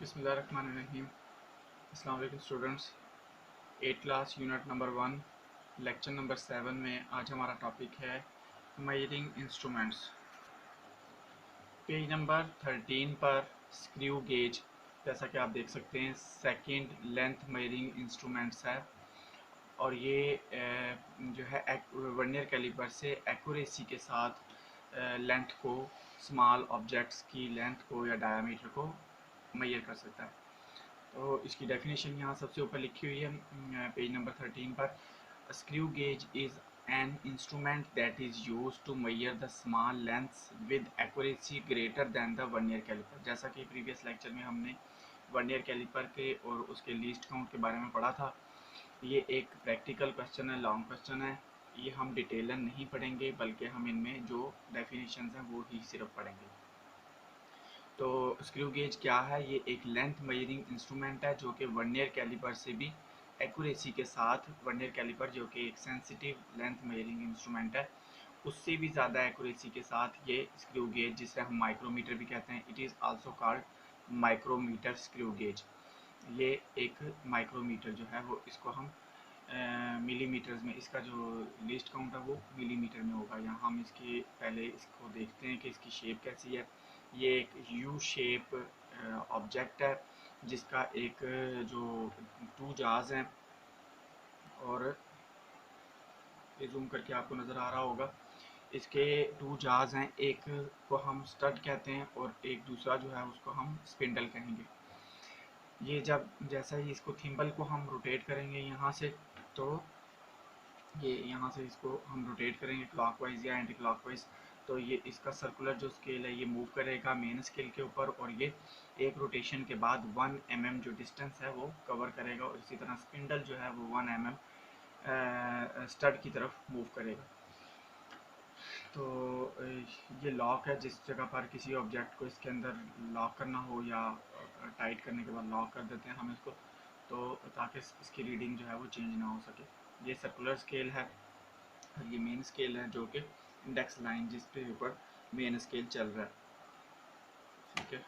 बिस्मिल्लाहिर्रहमानिर्रहीम। अस्सलाम वालेकुम students. 8 class unit number 1 lecture number 7 में आज हमारा टॉपिक है मेजरिंग इंस्ट्रूमेंट्स। पेज नंबर 13 पर स्क्रू गेज, जैसा कि आप देख सकते हैं, सेकंड लेंथ मेजरिंग इंस्ट्रूमेंट्स है और ये जो है वर्नियर कैलिपर से एक्यूरेसी के साथ लेंथ को, स्मॉल ऑब्जेक्ट्स की लेंथ को या डायमीटर को मेजर कर सकता है। तो इसकी डेफिनेशन यहाँ सबसे ऊपर लिखी हुई है पेज नंबर 13 पर। Screw gauge is an instrument that is use to measure the small lengths with accuracy greater than the vernier calliper. जैसा कि प्रीवियस लेक्चर में हमने वर्नियर कैलिपर के और उसके लीस्ट काउंट के बारे में पढ़ा था। ये एक प्रैक्टिकल क्वेश्चन है, लॉन्ग क्वेश्चन है। ये हम डिटेलन नहीं पढ़ेंगे, बल्कि हम इनमें जो डेफिनेशंस हैं वो ही सिर्फ पढ़ेंगे। तो स्क्रू गेज क्या है? ये एक लेंथ मेजरिंग इंस्ट्रूमेंट है जो कि वर्नियर कैलिपर से भी एक्यूरेसी के साथ, वर्नियर कैलिपर जो कि एक सेंसिटिव लेंथ मेजरिंग इंस्ट्रूमेंट है, उससे भी ज़्यादा एक्यूरेसी के साथ ये स्क्रू गेज, जिसे हम माइक्रोमीटर भी कहते हैं, it is also called micrometer screw gauge. ये एक माइक्रोमीटर जो है वो, इसको हम मिलीमीटर्स में, इसका जो लीस्ट काउंट है वो मिलीमीटर में होगा। यहाँ हम इसके पहले इसको देखते हैं कि इसकी शेप कैसी है। ये एक यू शेप ऑब्जेक्ट है जिसका एक जो टू जाज हैं, और ये जूम करके आपको नज़र आ रहा होगा, इसके टू जाज हैं। एक को हम स्टड कहते हैं और एक दूसरा जो है उसको हम स्पिंडल कहेंगे। ये जब जैसा ही इसको थिम्बल को हम रोटेट करेंगे यहाँ से, तो ये यहाँ से इसको हम रोटेट करेंगे क्लॉकवाइज या एंटी क्लॉकवाइज, तो ये इसका सर्कुलर जो स्केल है ये मूव करेगा मेन स्केल के ऊपर, और ये एक रोटेशन के बाद 1 mm जो डिस्टेंस है वो कवर करेगा, और इसी तरह स्पिंडल जो है वो 1 mm स्टड की तरफ मूव करेगा। तो ये लॉक है, जिस जगह पर किसी ऑब्जेक्ट को इसके अंदर लॉक करना हो या टाइट करने के बाद लॉक कर देते हैं हम इसको, तो ताकि इसकी रीडिंग जो है वो चेंज ना हो सके। ये सर्कुलर स्केल है और ये मेन स्केल है जो कि इंडेक्स लाइन जिसके ऊपर मेन स्केल चल रहा है, ठीक है।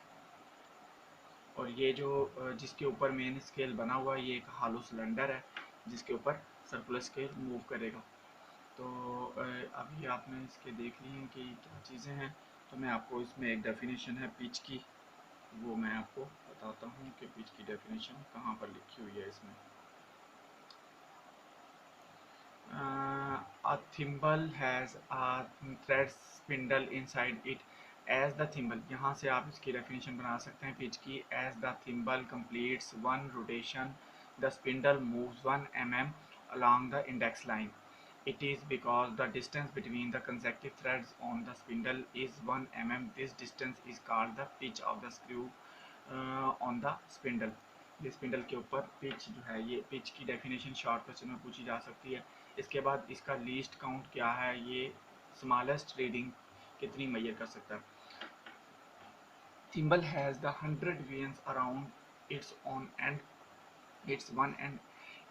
और ये जो जिसके ऊपर मेन स्केल बना हुआ है, ये एक हालो सिलेंडर है जिसके ऊपर सर्कुलर स्केल मूव करेगा। तो अभी आपने इसके देख लिए हैं कि क्या चीज़ें हैं, तो मैं आपको इसमें एक डेफिनेशन है पिच की, वो मैं आपको बताता हूँ कि पिच की डेफिनेशन कहाँ पर लिखी हुई है इसमें। A thimble has a thread spindle inside it as the thimble, यहाँ से आप इसकी डेफिनेशन बना सकते हैं पिच की। as the thimble completes one rotation the spindle moves 1 mm along the index line. It is because the distance between the consecutive threads on the spindle is 1 mm. This distance is called the pitch of the screw on the spindle. ये spindle के ऊपर pitch जो है, ये pitch की definition short question में पूछी जा सकती है। इसके बाद इसका लीस्ट काउंट क्या है, ये स्मॉलेस्ट रीडिंग कितनी मेजर कर सकता है। Thimble has the 100 veins around its on and, its one end.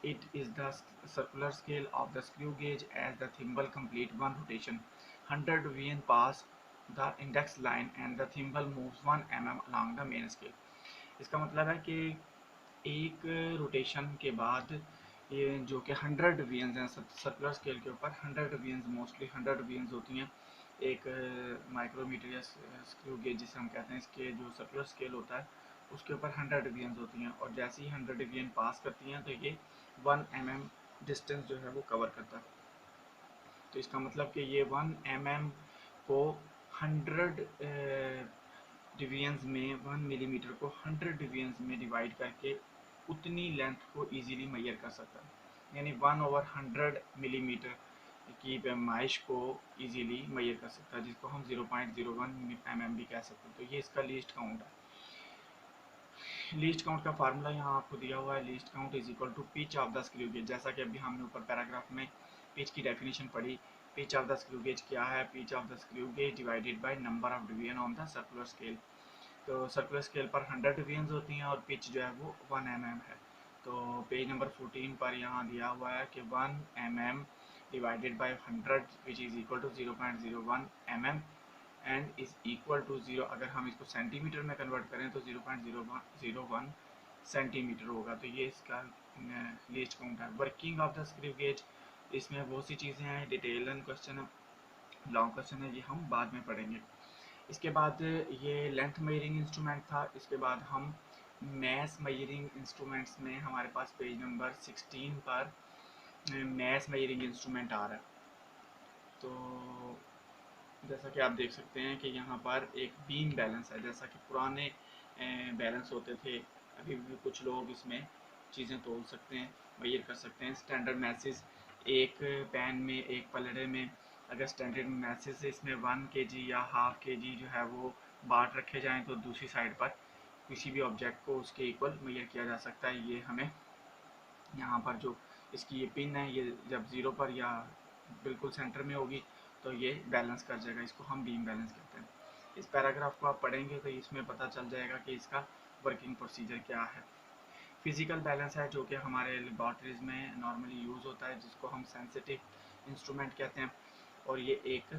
It is the circular scale of the screw gauge as the thimble complete one rotation. 100 vein pass the index line and the thimble moves 1 mm along the main scale. इसका मतलब है कि एक rotation के बाद ये जो कि 100 वेन्स हैं सर्कुलर स्केल के ऊपर, 100 वेन्स, मोस्टली 100 वेन्स होती हैं एक माइक्रोमीटर या स्क्रू गेज जिसे हम कहते हैं, इसके जो सर्कुलर स्केल होता है उसके ऊपर 100 वेन्स होती हैं, और जैसे ही 100 वेन पास करती हैं तो ये 1 mm डिस्टेंस जो है वो कवर करता है। तो इसका मतलब कि ये 1 mm को 100 डिवीजन्स में, 1 मिलीमीटर को 100 डिवीजन्स में डिवाइड करके उतनी लेंथ को इजीली मेजर कर सकता है, यानी 1/100 मिलीमीटर की पैमाइश को इजीली मेजर कर सकता है, जिसको हम 0.01 mm भी कह सकते हैं। तो ये इसका लीस्ट काउंट है। लीस्ट काउंट का फार्मूला यहाँ आपको दिया हुआ है, least count is equal to pitch of the screw gauge. जैसा कि अभी हमने ऊपर पैराग्राफ में पिच की डेफिनेशन पढ़ी, pitch of the screw gauge क्या है? Pitch of the screw gauge divided by number of division on the circular scale. तो सर्कुलर स्केल पर 100 डिवीजन्स होती हैं और पिच जो है वो 1 mm है। तो पेज नंबर 14 पर यहाँ दिया हुआ है कि 1 mm divided by 100 which is equal to 0.01 mm and is equal to 0। अगर हम इसको सेंटीमीटर में कन्वर्ट करें तो 0.01 सेंटीमीटर होगा। तो ये इसका लीस्ट काउंट है। Working of the screw gauge, इसमें बहुत सी चीज़ें हैं, डिटेल क्वेश्चन है, लॉन्ग क्वेश्चन है, ये हम बाद में पढ़ेंगे। इसके बाद ये लेंथ मेजरिंग इंस्ट्रूमेंट था। इसके बाद हम मैस मेजरिंग इंस्ट्रूमेंट्स में हमारे पास पेज नंबर 16 पर मैस मेजरिंग इंस्ट्रूमेंट आ रहा है। तो जैसा कि आप देख सकते हैं कि यहाँ पर एक बीम बैलेंस है, जैसा कि पुराने बैलेंस होते थे, अभी भी कुछ लोग इसमें चीज़ें तोल सकते हैं, मेजर कर सकते हैं। स्टैंडर्ड मैसेज एक पैन में, एक पलड़े में, अगर स्टैंडर्ड मैसेज से इसमें 1 kg या ½ kg जो है वो बाट रखे जाएं तो दूसरी साइड पर किसी भी ऑब्जेक्ट को उसके इक्वल मेजर किया जा सकता है। ये हमें यहाँ पर जो इसकी ये पिन है, ये जब ज़ीरो पर या बिल्कुल सेंटर में होगी तो ये बैलेंस कर जाएगा, इसको हम बीम बैलेंस कहते हैं। इस पैराग्राफ को आप पढ़ेंगे तो इसमें पता चल जाएगा कि इसका वर्किंग प्रोसीजर क्या है। फिजिकल बैलेंस है जो कि हमारे लेबॉर्ट्रीज में नॉर्मली यूज़ होता है, जिसको हम सेंसिटिव इंस्ट्रूमेंट कहते हैं। और ये एक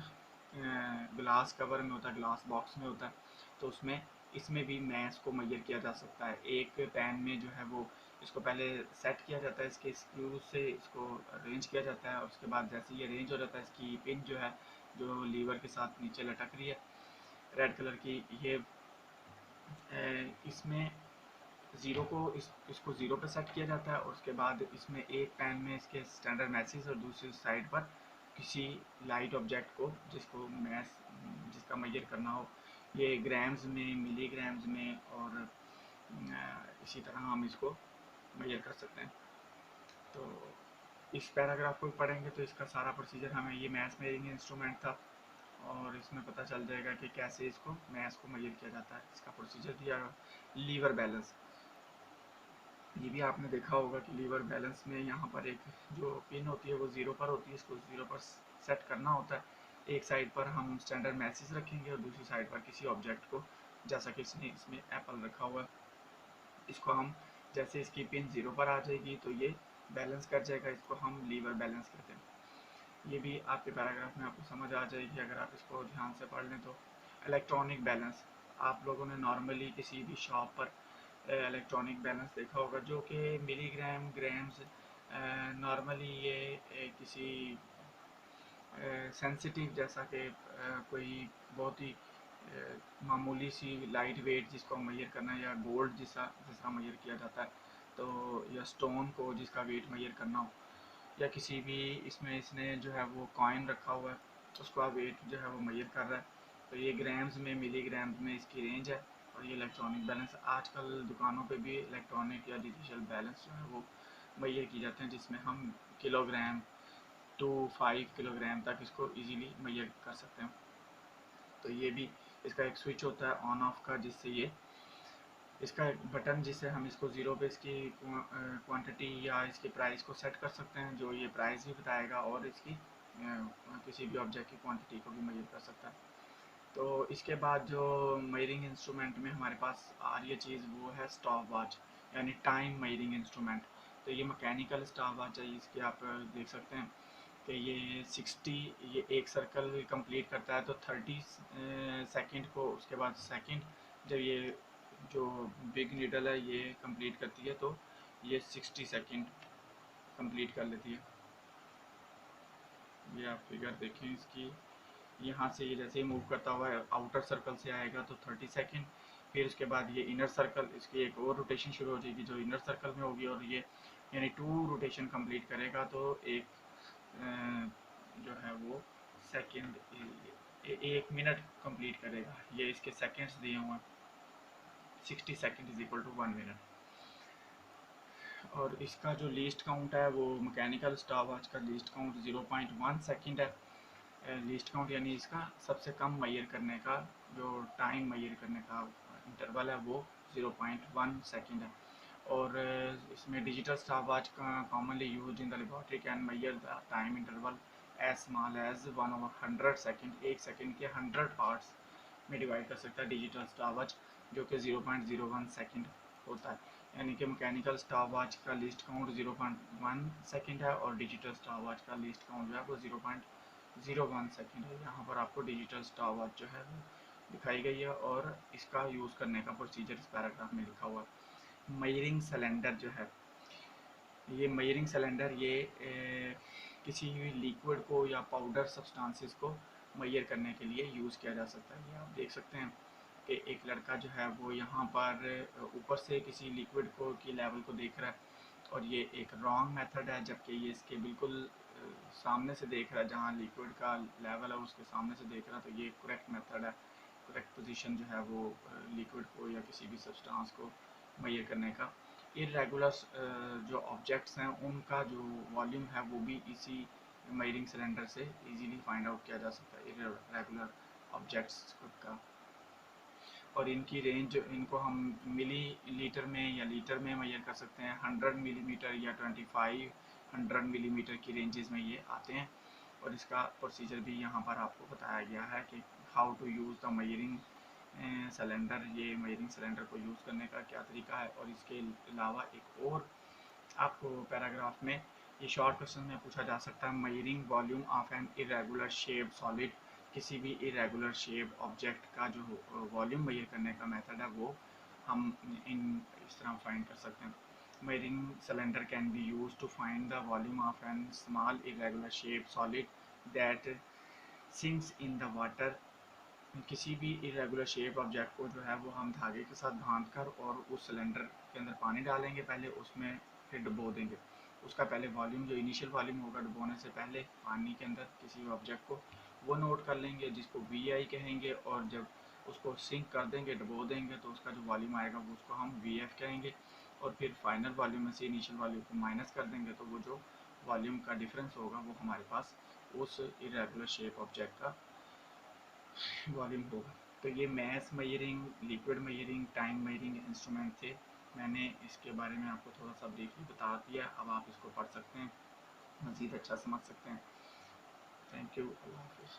ग्लास कवर में होता है, ग्लास बॉक्स में होता है, तो उसमें इसमें भी मैस को मेजर किया जा सकता है। एक पैन में जो है वो इसको पहले सेट किया जाता है, इसके स्क्रू से इसको अरेंज किया जाता है, और उसके बाद जैसे ये अरेंज हो जाता है, इसकी पिन जो है जो लीवर के साथ नीचे लटक रही है रेड कलर की, ये इसमें ज़ीरो को इसको ज़ीरो पे सेट किया जाता है। और उसके बाद इसमें एक पैन में इसके स्टैंडर्ड मैसेज और दूसरी साइड पर किसी लाइट ऑब्जेक्ट को जिसको मैस जिसका मेजर करना हो, ये ग्राम्स में, मिलीग्राम्स में, और इसी तरह हम इसको मेजर कर सकते हैं। तो इस पैराग्राफ को पढ़ेंगे तो इसका सारा प्रोसीजर हमें, ये मैस मेजरिंग इंस्ट्रूमेंट था और इसमें पता चल जाएगा कि कैसे इसको मैस को मेजर किया जाता है, इसका प्रोसीजर दिया। लीवर बैलेंस, ये भी आपने देखा होगा कि लीवर बैलेंस में यहाँ पर एक जो पिन होती है वो ज़ीरो पर होती है, इसको ज़ीरो पर सेट करना होता है। एक साइड पर हम स्टैंडर्ड मैसेज रखेंगे और दूसरी साइड पर किसी ऑब्जेक्ट को, जैसा कि इसमें एप्पल रखा हुआ है, इसको हम जैसे इसकी पिन ज़ीरो पर आ जाएगी तो ये बैलेंस कर जाएगा, इसको हम लीवर बैलेंस कहते हैं। ये भी आपके पैराग्राफ में आपको समझ आ जाएगी अगर आप इसको ध्यान से पढ़ लें तो। इलेक्ट्रॉनिक बैलेंस, आप लोगों ने नॉर्मली किसी भी शॉप पर इलेक्ट्रॉनिक बैलेंस देखा होगा जो कि मिलीग्राम, ग्राम्स, नॉर्मली ये किसी सेंसिटिव, जैसा कि कोई बहुत ही मामूली सी लाइट वेट जिसको मेजर करना है, या गोल्ड जिसका मेजर किया जाता है, तो या स्टोन को जिसका वेट मेजर करना हो, या किसी भी इसमें इसने जो है वो कॉइन रखा हुआ है उसका वेट जो है वो मेजर कर रहा है, तो ये ग्राम्स में, मिलीग्राम्स में इसकी रेंज है। और ये इलेक्ट्रॉनिक बैलेंस, आजकल दुकानों पे भी इलेक्ट्रॉनिक या डिजिटल बैलेंस जो है वो मेजर की जाते हैं, जिसमें हम किलोग्राम टू 5 किलोग्राम तक इसको इजीली मेजर कर सकते हैं। तो ये भी इसका एक स्विच होता है ऑन ऑफ का, जिससे ये इसका एक बटन जिससे हम इसको ज़ीरो पे इसकी क्वांटिटी या इसकी प्राइस को सेट कर सकते हैं, जो ये प्राइस भी बताएगा और इसकी किसी भी ऑब्जेक्ट की क्वांटिटी को भी मेजर कर सकता है। तो इसके बाद जो मेजरिंग इंस्ट्रूमेंट में हमारे पास आ रही है चीज़ वो है स्टॉप वॉच, यानी टाइम मेजरिंग इंस्ट्रूमेंट। तो ये मैकेनिकल स्टॉप वॉच है, इसके आप देख सकते हैं कि ये 60, ये एक सर्कल कंप्लीट करता है तो 30 सेकंड को, उसके बाद सेकंड जब ये जो बिग नीडल है ये कंप्लीट करती है तो ये 60 सेकंड कंप्लीट कर लेती है। ये आप फिगर देखें इसकी, यहाँ से ये जैसे ही मूव करता हुआ आउटर सर्कल से आएगा तो 30 सेकंड, फिर उसके बाद ये इनर सर्कल, इसकी एक और रोटेशन शुरू हो जाएगी जो इनर सर्कल में होगी, और ये यानी 2 रोटेशन कंप्लीट करेगा तो एक जो है वो सेकंड, 1 मिनट कंप्लीट करेगा। ये इसके सेकंड्स दिए हुए हैं, 60 second is equal to 1 minute. और इसका जो लीस्ट काउंट है वो मैकेनिकल स्टॉप वॉच का लीस्ट काउंट 0.1 सेकंड है। लीस्ट काउंट यानी इसका सबसे कम मेजर करने का, जो टाइम मेजर करने का इंटरवल है वो 0.1 सेकंड है। और इसमें डिजिटल स्टॉप वॉच का commonly use in the laboratory can measure the time interval as small as 1/100 second, 1 second के 100 पार्ट्स में डिवाइड कर सकता है डिजिटल स्टॉप वॉच, जो कि 0.01 सेकंड होता है। यानी कि मैकेनिकल स्टॉप वॉच का लीस्ट काउंट 0.1 सेकंड है और डिजिटल स्टॉप वॉच का लीस्ट काउंट जो है वो 01 सेकेंड है। यहाँ पर आपको डिजिटल स्टॉपवॉच जो है वो दिखाई गई है और इसका यूज़ करने का प्रोसीजर इस पैराग्राफ में लिखा हुआ है। मेजरिंग सिलेंडर जो है, ये मेजरिंग सिलेंडर ये किसी भी लिक्विड को या पाउडर सब्सटेंसेस को मेजर करने के लिए यूज़ किया जा सकता है। ये आप देख सकते हैं कि एक लड़का जो है वो यहाँ पर ऊपर से किसी लिक्विड को की लेवल को देख रहा है और ये एक रॉन्ग मेथड है, जबकि ये इसके बिल्कुल सामने से देख रहा है, जहाँ लिक्विड का लेवल है उसके सामने से देख रहा है, तो ये करेक्ट मेथड है, करेक्ट पोजीशन जो है वो लिक्विड को या किसी भी सब्सटेंस को मेजर करने का। इरेगुलर जो ऑब्जेक्ट्स हैं उनका जो वॉल्यूम है वो भी इसी मेजरिंग सिलेंडर से इजीली फाइंड आउट किया जा सकता है, इरेगुलर ऑब्जेक्ट्स का। और इनकी रेंज, इनको हम मिली लीटर में या लीटर में मेजर कर सकते हैं। 100 मिलीमीटर या 2500 मिलीमीटर की रेंजेस में ये आते हैं। और इसका प्रोसीजर भी यहाँ पर आपको बताया गया है कि how to use the measuring cylinder, ये मेजरिंग सिलेंडर को यूज़ करने का क्या तरीका है। और इसके अलावा एक और आपको पैराग्राफ में ये शॉर्ट क्वेश्चन में पूछा जा सकता है, measuring volume of an irregular shape solid, किसी भी इरेगुलर शेप ऑब्जेक्ट का जो वॉल्यूम मेजर करने का मेथड है वो हम इन इस तरह फाइंड कर सकते हैं। Measuring cylinder can be use to find the volume of an small irregular shape solid that sinks in the water. किसी भी इरेगुलर शेप ऑब्जेक्ट को जो है वो हम धागे के साथ बांध कर और उस सिलेंडर के अंदर पानी डालेंगे पहले, उसमें फिर डुबो देंगे। उसका पहले वॉल्यूम, जो इनिशियल वॉल्यूम होगा डुबोने से पहले पानी के अंदर किसी ऑब्जेक्ट को, वो नोट कर लेंगे जिसको VI कहेंगे। और जब उसको सिंक कर देंगे, डुबो देंगे, तो उसका जो वॉल्यूम आएगा वो उसको हम VF कहेंगे। और फिर फाइनल वॉल्यूम में से इनिशियल वॉल्यूम को माइनस कर देंगे, तो वो जो वॉल्यूम का डिफरेंस होगा वो हमारे पास उस इरेगुलर शेप ऑब्जेक्ट का वॉल्यूम होगा। तो ये mass measuring, liquid measuring, time measuring instrument थे। मैंने इसके बारे में आपको थोड़ा सा ब्रीफली बता दिया। अब आप इसको पढ़ सकते हैं, मज़ीद अच्छा समझ सकते हैं। थैंक यू, अल्लाह हाफिज़।